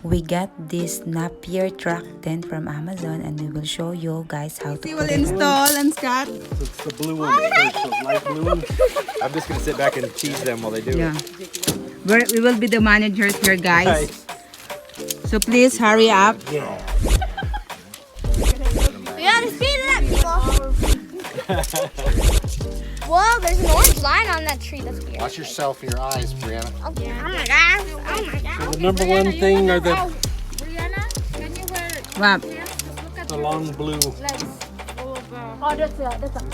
we got this Napier truck tent from Amazon, and we will show you guys how to We put will it. install and Scott. It's the blue ones first, those light blue ones. I'm just gonna sit back and tease them while they do Yeah. it. We will be the managers here, guys. Nice. So please hurry up. Yeah. We gotta speed it up, people. Whoa, there's an orange line on that tree. That's weird. Watch yourself in your eyes, Brianna. Oh my gosh. Oh my gosh. The number one thing are the Brianna, can you wear Wow. long blue. Oh, that's a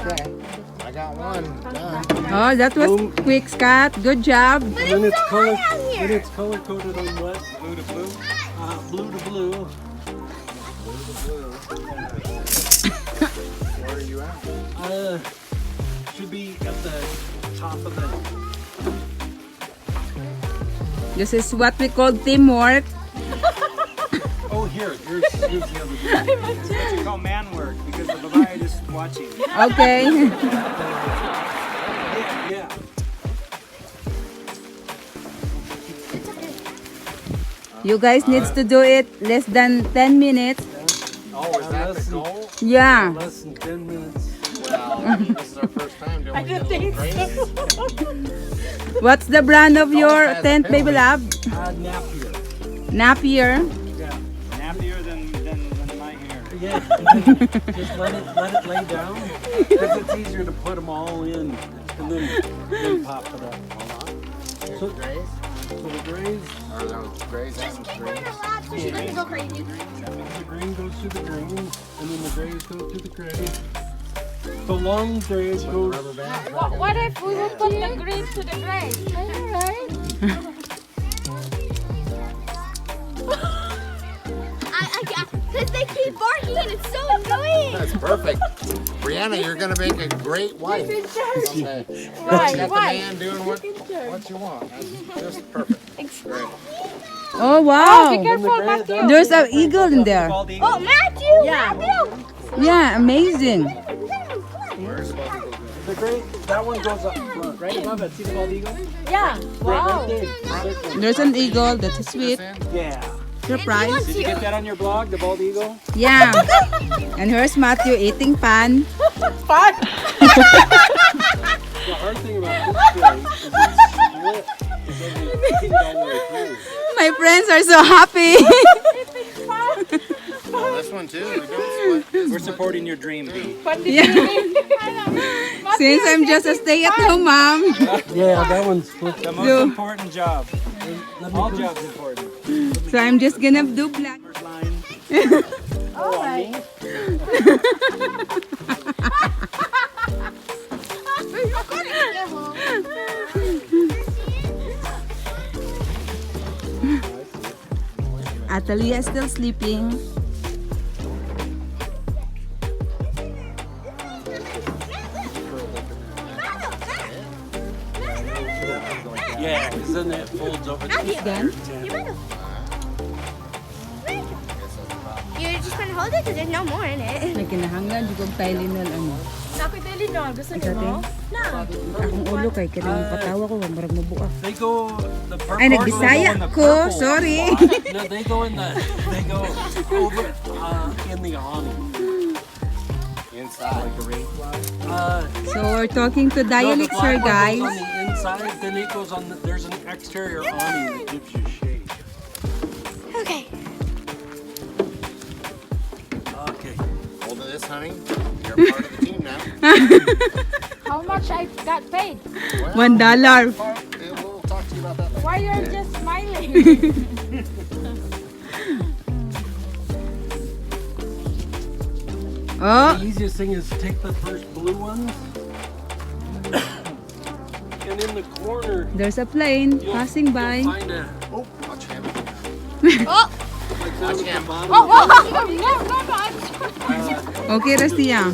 Okay. I got one. Done. Oh, that was quick, Scott. Good job. And then it's color. Then it's color coded on what? Blue to blue. Blue to blue. Where are you at? Should be at the top of the. This is what we call teamwork. Oh, here's the other one. That's what you call man work because the Bavarian is watching. Okay. Yeah. You guys needs to do it less than 10 minutes. Oh, is that the goal? Yeah. Less than 10 minutes. Well, this is our first time doing it. What's the brand of your has a tent, baby lab? Napier. Napier. Yeah. Nappier than my hair. Yeah. Just let it lay down because it's easier to put them all in and then pop it up. So the grays. Are those grays and greens? so she doesn't go crazy. The green goes to the green, and then the grays go to the gray. The long grays go. Rubber bands. What if we would put the green to the gray? Alright. Because they keep barking and it's so annoying. That's perfect. Brianna, you're gonna make a great wife. Okay. Why? You got the Why? man doing what you want. That's just perfect. Great. Oh, wow. Careful, Matthew. There's an eagle in there. Oh, Matthew! Yeah. Matthew! Yeah, amazing. Where's the bald eagle? The gray, that one goes up front, right above it. See the bald eagle? Yeah. Wow. There's an eagle. That's sweet. Yeah. Surprise. Did you get that on your blog, the bald eagle? Yeah. And here's Matthew eating pan. The hard thing about this gray is it's split. It's only all the way through. My friends are so happy. Oh, this one too. We don't split. We're supporting your dream, B. Yeah. Since I'm just a stay-at-home mom. Yeah, that one's split. The most So- important job. All jobs important. So I'm just gonna do black. First line. Alright. Atalia is still sleeping. Yeah, because then it folds over. Then, You're just gonna hold it because there's no more in it. may kinahanglan yung Tylenol ano. Sabi Tylenol, gusto niyo mo? Akong ulo kay kanang patawa ko marag mabuak. They go the purple. Ay, nagbisaya ko. Sorry. No, they go over in the awning. Inside. Like the rain fly. So we're talking to dialects here, guys. On the inside, then it goes on. There's an exterior awning that gives you shade. Okay. Okay. Hold of this, honey. You're part of the team now. How much I got paid? $1. We'll talk to you about that later. Why you're just smiling? Oh, The easiest thing is take the first blue ones, and in the corner there's a plane you'll, passing by. you'll find a Oh, watch him. Oh! like down at the bottom. Okay, Rastia.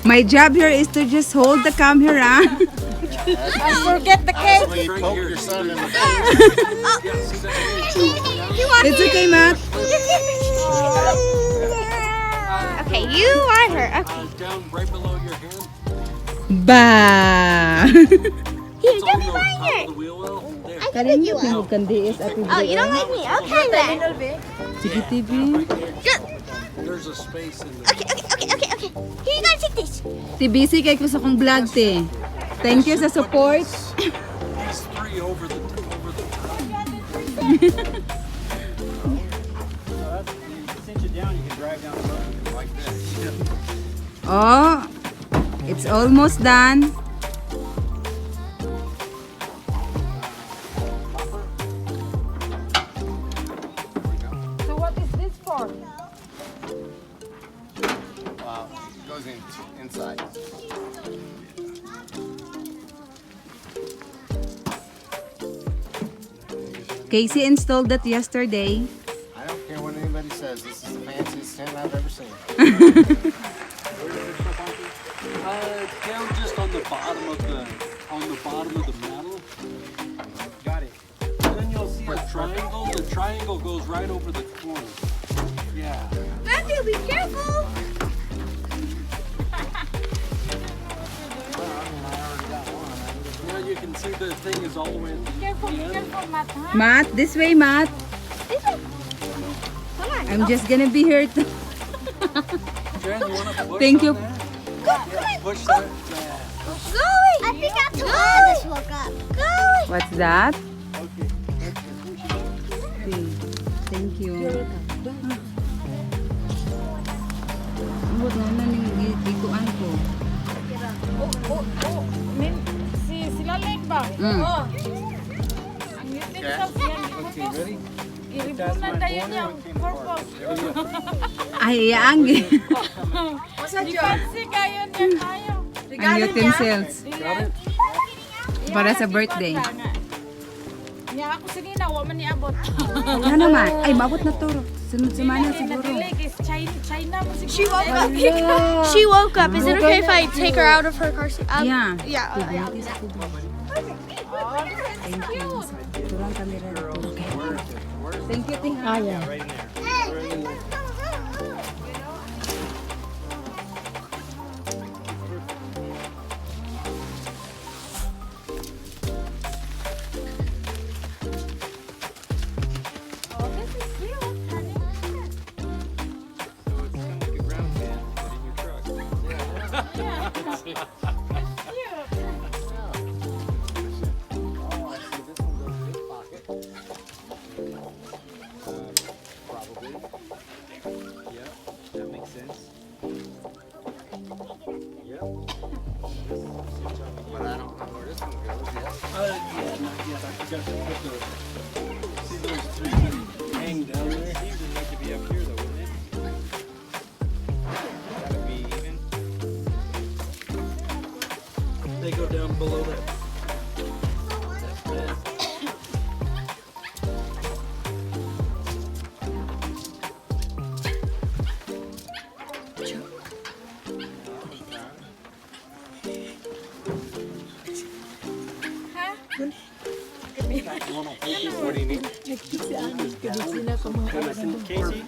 My job here is to just hold the camera. I forget the cake. Actually, poke your son in the face. Yeah, see that? It's okay, Matt. Okay, you want her. Okay. Down right below your hand. Bah. Here, It's give on me the mine top here. of the wheel well. There. I Kanin niyo tingog kandiis at Oh, you don't like me? Okay then. Sige, TV. Good. There's a space in there. Okay. Here, you gotta take this. Ti busy kay ko sa kong vlog, te. Thank you sa support. These three over the top. Cinch it down, you can drive down the road like this. Oh, it's almost done. So what is this for? Wow, it goes inside. Casey installed that yesterday. I don't care what anybody says. This is the fanciest tent I've ever seen. Down just on the bottom of the metal. Got it. Then you'll see a triangle. The triangle goes right over the corner. Yeah. Matthew, be careful. Now you can see the thing is all the way at the Careful, Matt, huh? Matt, this way, Matt. Come on. I'm just gonna be here. Jen, you want to push Thank on you. that? Come on. Push that. Yeah. Going. I think that's why this woke up. Going. What's that? Okay. Thank you. Ambot na ning ikuan ko. Sila leg ba? Mm. Oh. Ang utensils yan. Okay, ready? Iribunan tayo niyang purple. Ay, ang Di kasi kayo niyan tayo. ang utensils Got it? para sa birthday. Niya ako sige na, wa man niabot. Ano naman? Ay, mabot na to. Sunod semana siguro. Natilig is China mo siguro. She woke up. She woke up. Is it okay if I take her out of her car seat? Yeah. Yeah. Thank you. Turang kamera dito. Thank you, Ting. Right in there. Oh, this is cute, honey. So it's kind of like a ground fan, but in your truck. Yeah. It's cute. Oh, I see. This one goes in this pocket. Probably. Yep, that makes sense. Yep. But I don't know where this one goes yet. Yeah, not yet. I forgot to put the. See those three that hang down there? It usually need to be up here though, wouldn't it? Gotta be even. They go down below that. bed. What do you need? Casey?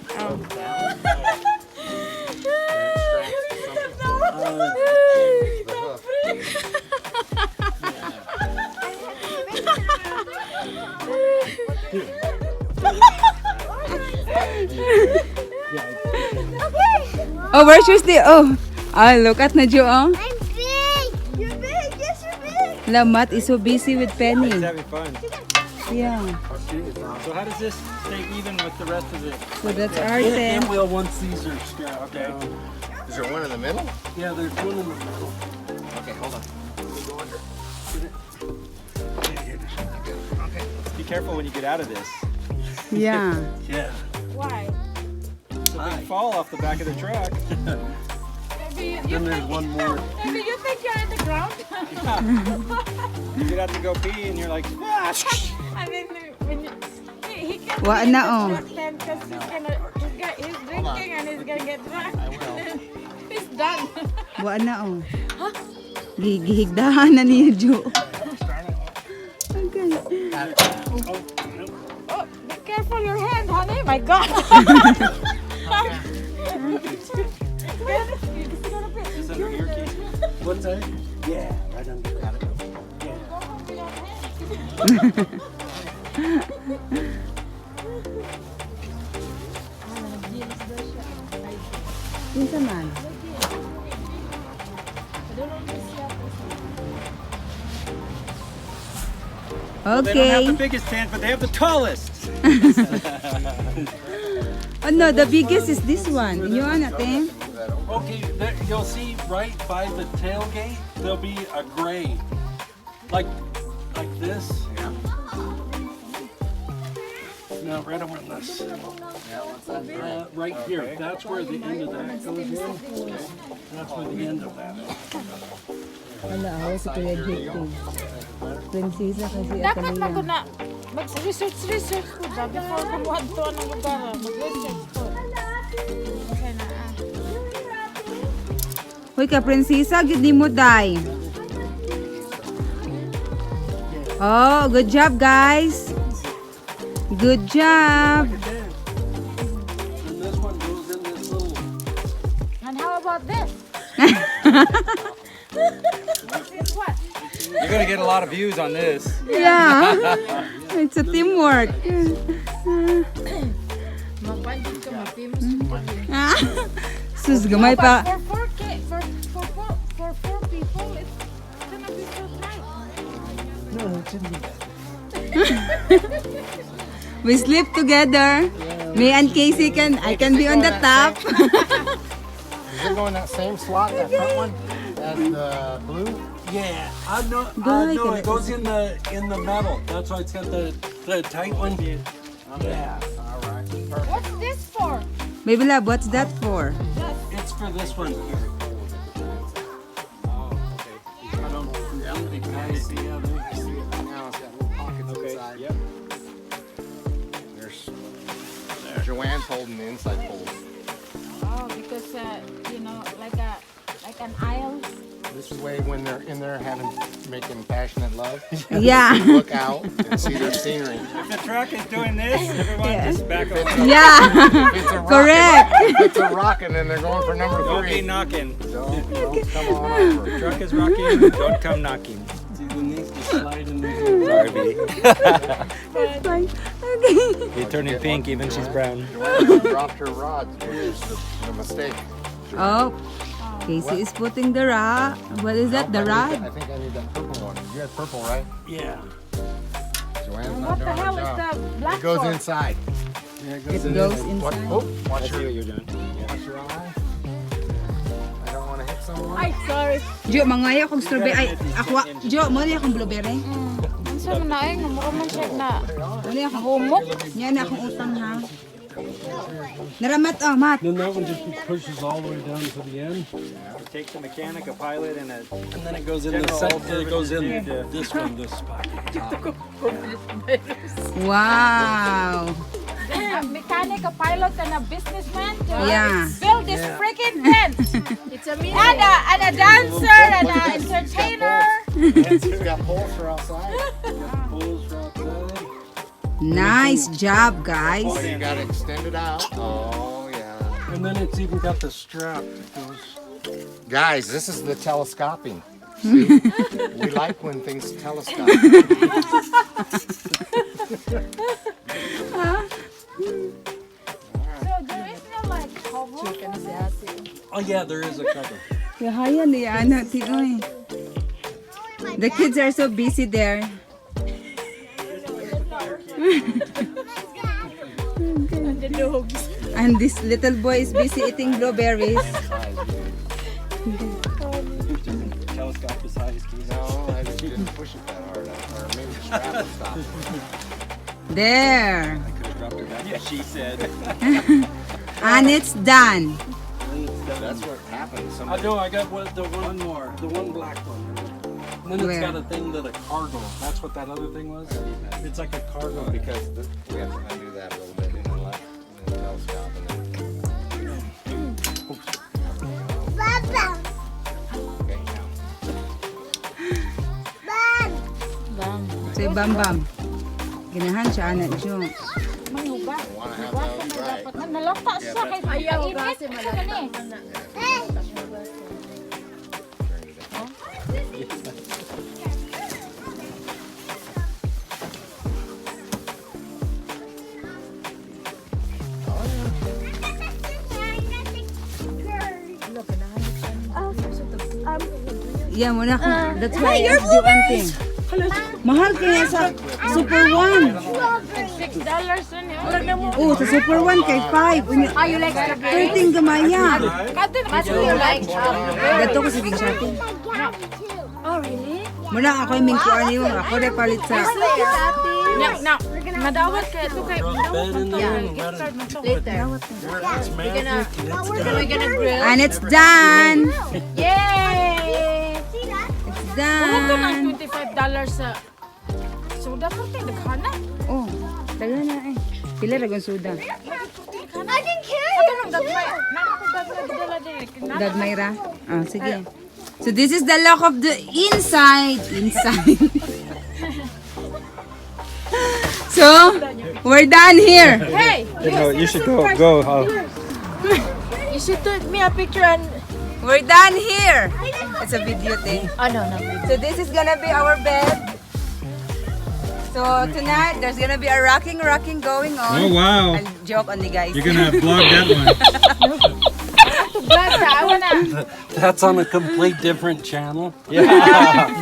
Oh, where's your stick? Oh, look at na Jo. Oh. I'm big. You're big. Yes, you're big. Lamat is so busy with Penny. He's having fun. Yeah. So how does this stay even with the rest of it? So that's our It tent. will once these are strapped Okay. down. Is there one in the middle? Yeah, there's one in the middle. Okay, hold on. Be careful when you get out of this. Yeah. Yeah. Why? It's a big fall off the back of the truck. Maybe you Then there's think one more. maybe you think you're in the ground. You get out to go pee and you're like, ah! I mean, when you, he can Wa be na, in oh. the truck then 'cause he's drinking and he's gonna get drunk. He's done. Wa na oh. Gihigdahan na ni Jo. Okay. Oh, be careful your hand, honey. My God. Is under here, Casey? What's that? Yeah, right under that. Well, they don't have the Okay. biggest tent, but they have the tallest. Oh no, the biggest is this one. Yun, ate. Okay, there, you'll see right by the tailgate, there'll be a gray, like this. No, right over this. Right here. That's where the end of that goes in. That's where the end of that is. Wala ako si Kuya JP. Prinsesa kasi Dapat ate na ko Leah. na mag-research ko ba before kumuha to ng lugar. Mag-research ko. Okay na Hoy ka, prinsesa, gid mo day. Oh, good job, guys. Good job. And this one goes in this little. And how about this? This what? You're gonna get a lot of views on this. Yeah. It's a teamwork. Mag-budget ka, ma-famous Sus, gamay pa. For 4 people, it's gonna be so tight. No, it shouldn't be that. We sleep together. Me and Casey I can be on the top. Does it go in that same slot, that front one, as the blue? Yeah, I know. Guy, No, can it goes in the metal. That's why it's got the tight one. Yeah, What's this for? Baby love, what's that for? it's for this one here. I don't know. I see. Yeah, I see it right now. It's got little pockets inside. Yep. There's Joanne's holding the inside poles. Oh, because you know, like an aisle. This is way when they're in there making passionate love. Yeah. Look out and see their scenery. If the truck is doing this, everyone just back up. Yeah. If it's a Correct. If it's a rockin', then they're going for number Don't be 3. knocking. Don't come on over. Truck is rocking. Don't come knocking. See, the knees just slide in there. Sorry, B. It's fine. Okay. You're turning pink, even she's brown. Joanne dropped her rods, which is the mistake. Oh, Casey is putting the rod. What is that? The I rod? think I need that purple one. You had purple, right? Yeah. Joanne's And not what the doing hell her is job. the black It goes for? inside. Yeah, it It in goes there. Watch, inside. oh, I watch see your, what you're doing. watch your eye. I don't want to hit someone. Ay, sorry. Jo, mangayo akong strawberry. Ay, aqua. Jo, mo niya akong blueberry. Ang sama na ay, mura man siya na. Mo niya akong humok. Yan na akong utang ha. Naramat, oh, mat. Then that one just pushes all the way down to the end. It takes a mechanic, a pilot, and a And then it goes in the General second, it goes in Yeah. this one, this spot. Wow. A mechanic, a pilot, and a businessman to Yeah. build this freaking tent. It's a and a dancer and an entertainer. He's got poles for outside. Pulls right there. Nice job, guys. Oh, you got to extend it out. Oh, yeah. And then it's even got the strap that goes. Guys, this is the telescoping. See? We like when things telescope. So there is no like cover. Oh yeah, there is a cover. Kaya niya, ano, tigoy. The kids are so busy there. And the dogs. And this little boy is busy eating blueberries. telescope beside his keys. No, I just didn't push it that hard. Or maybe the strap would stop. There. Could have dropped her back. Yeah, she said. And it's done. That's what happened. I Somebody, know, I got the one more, the one black one. And then it's Where? got a thing that a cargo. That's what that other thing was. It's like a cargo. because we have to undo that a little bit and then let the telescope and then. Okay, now. So, Bam Bam. Ginahan siya, anak Jo. Manuba. Want to have those right. Dapat na nalata siya kay ayaw kasi malaki. Yeah, muna ko. That's why I asked you one thing. Mahal kaya sa Super 1. $6 on yun. Wala na mo. Oh, sa Super 1 kay 5. You like strawberry? 13 gamaya. Kati na kasi you like Dato ko sige shopping. Oh, really? Muna ako yung mingko niyo. Ako rin palit sa... Now, madawat ka. Ito kay... Bed in there. Later. We're gonna grill. And it's done. Yay! It's Ito lang done. $25 sa soda po tayo. Naghana. Oh, tagal na eh. Pila ragon suda. Ito lang dagmay. Nakakagdala din. Dad Mayra. Ah, sige. So this is the look of the inside. So, we're done here. Hey! You should go. You should take me a picture and... We're done here. It's a video thing. Oh, no. So this is gonna be our bed. So tonight there's gonna be a rocking going on. Oh wow. I'll joke on the guys. You're gonna vlog that one. I wanna... That's on a complete different channel. Yeah.